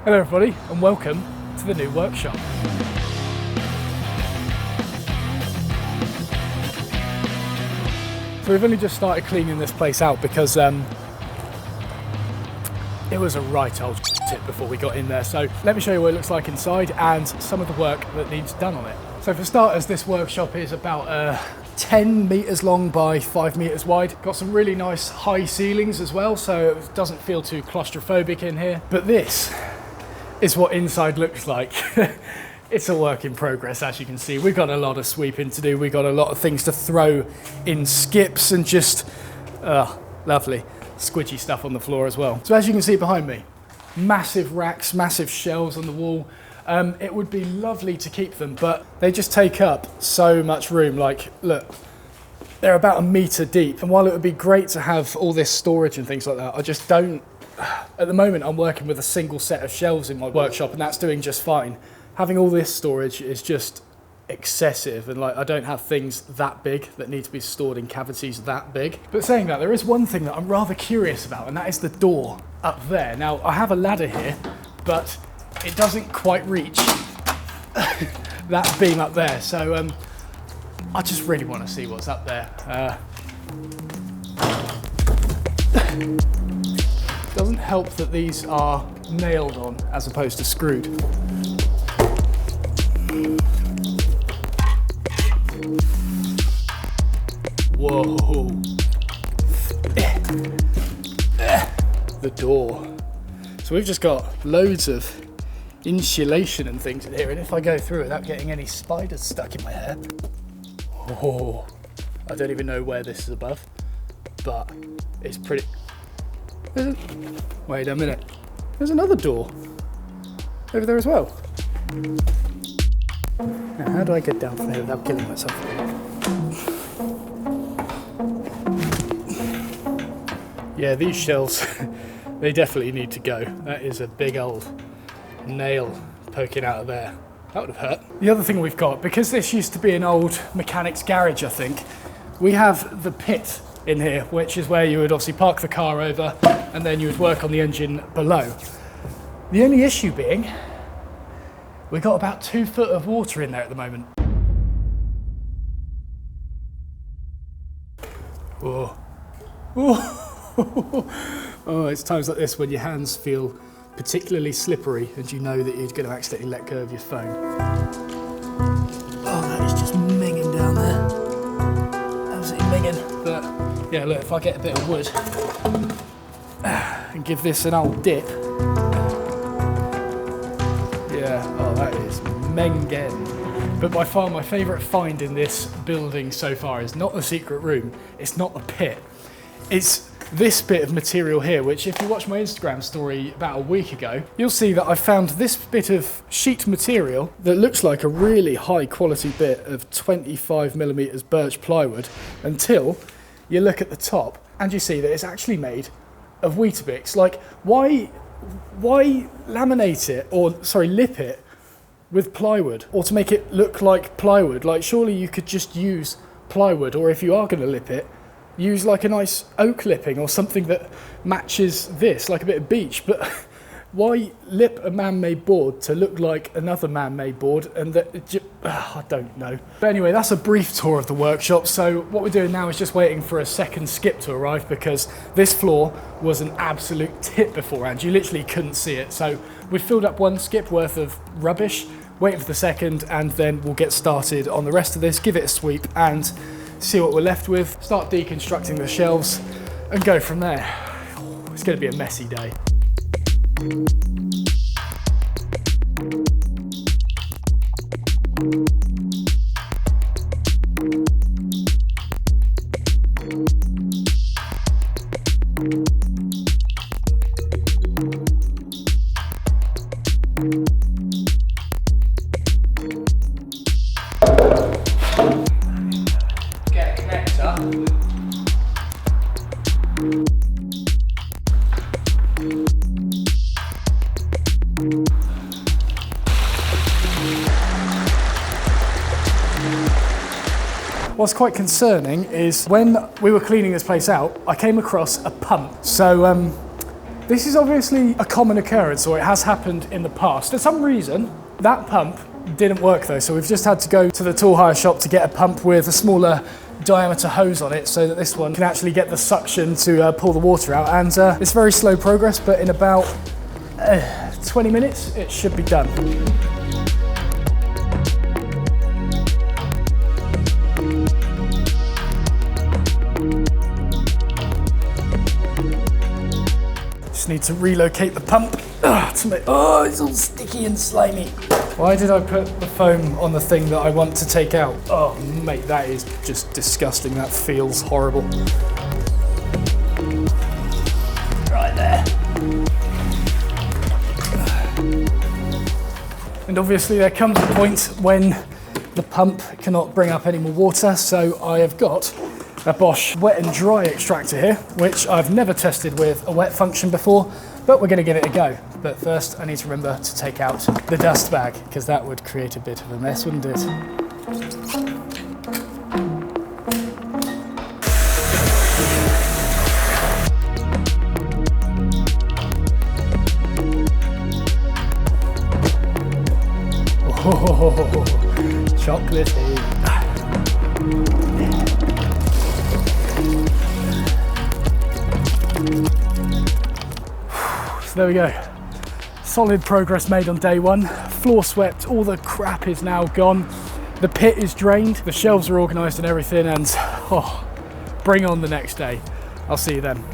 Hello everybody and welcome to the new workshop. So we've only just started cleaning this place out because it was a right old tip before we got in there. So let me show you what it looks like inside and some of the work that needs done on it. So for starters, this workshop is about 10 metres long by 5 metres wide. Got some really nice high ceilings as well, so it doesn't feel too claustrophobic in here. But this is what inside looks like. It's a work in progress, as you can see. We've got a lot of sweeping to do. We've got a lot of things to throw in skips and just lovely squidgy stuff on the floor as well. So as you can see behind me, massive racks, massive shelves on the wall. It would be lovely to keep them, but they just take up so much room. Like, look, they're about 1 metre deep. And while it would be great to have all this storage and things like that, I just don't. At the moment, I'm working with a single set of shelves in my workshop, and that's doing just fine. Having all this storage is just excessive, and like I don't have things that big that need to be stored in cavities that big. But saying that, there is one thing that I'm rather curious about, and that is the door up there. Now, I have a ladder here, but it doesn't quite reach that beam up there, so I just really want to see what's up there. Doesn't help that these are nailed on as opposed to screwed. Whoa. The door. So we've just got loads of insulation and things in here, and if I go through without getting any spiders stuck in my hair, oh, I don't even know where this is above, but it's pretty. Wait a minute, there's another door over there as well. Now, how do I get down from here without killing myself? Yeah, these shelves, they definitely need to go. That is a big old nail poking out of there. That would have hurt. The other thing we've got, because this used to be an old mechanic's garage, I think, we have the pit in here, which is where you would obviously park the car over and then you would work on the engine below. The only issue being, we've got about 2 foot of water in there at the moment. Oh, oh, it's times like this when your hands feel particularly slippery and you know that you're going to accidentally let go of your phone. Oh, that is just minging down there. Absolutely minging. But yeah, look, if I get a bit of wood and give this an old dip, yeah, oh, that is minging. But by far my favourite find in this building so far is not the secret room, it's not the pit, it's this bit of material here, which if you watch my Instagram story about a week ago, you'll see that I found this bit of sheet material that looks like a really high quality bit of 25mm birch plywood until you look at the top and you see that it's actually made of Weetabix. Like, why laminate it, or sorry, lip it with plywood, or to make it look like plywood? Like, surely you could just use plywood, or if you are going to lip it, use like a nice oak lipping or something that matches this, like a bit of beech. But why lip a man-made board to look like another man-made board? And I don't know. But anyway, that's a brief tour of the workshop. So what we're doing now is just waiting for a second skip to arrive, because this floor was an absolute tip beforehand. You literally couldn't see it. So we filled up 1 skip worth of rubbish, waiting for the second, and then we'll get started on the rest of this, give it a sweep and see what we're left with, start deconstructing the shelves and go from there. It's going to be a messy day. What's quite concerning is when we were cleaning this place out, I came across a pump. So This is obviously a common occurrence, or it has happened in the past. For some reason, that pump didn't work though, so we've just had to go to the tool hire shop to get a pump with a smaller diameter hose on it so that this one can actually get the suction to pull the water out. And it's very slow progress, but in about 20 minutes, it should be done. Just need to relocate the pump to make, oh, it's all sticky and slimy. Why did I put the foam on the thing that I want to take out? Oh mate, that is just disgusting. That feels horrible. Right there. And obviously there comes a point when the pump cannot bring up any more water, so I have got a Bosch wet and dry extractor here, which I've never tested with a wet function before, but we're going to give it a go. But first I need to remember to take out the dust bag, because that would create a bit of a mess, wouldn't it? Oh, chocolatey. So there we go. Solid progress made on day one. Floor swept, all the crap is now gone. The pit is drained, the shelves are organised and everything, and oh, bring on the next day. I'll see you then.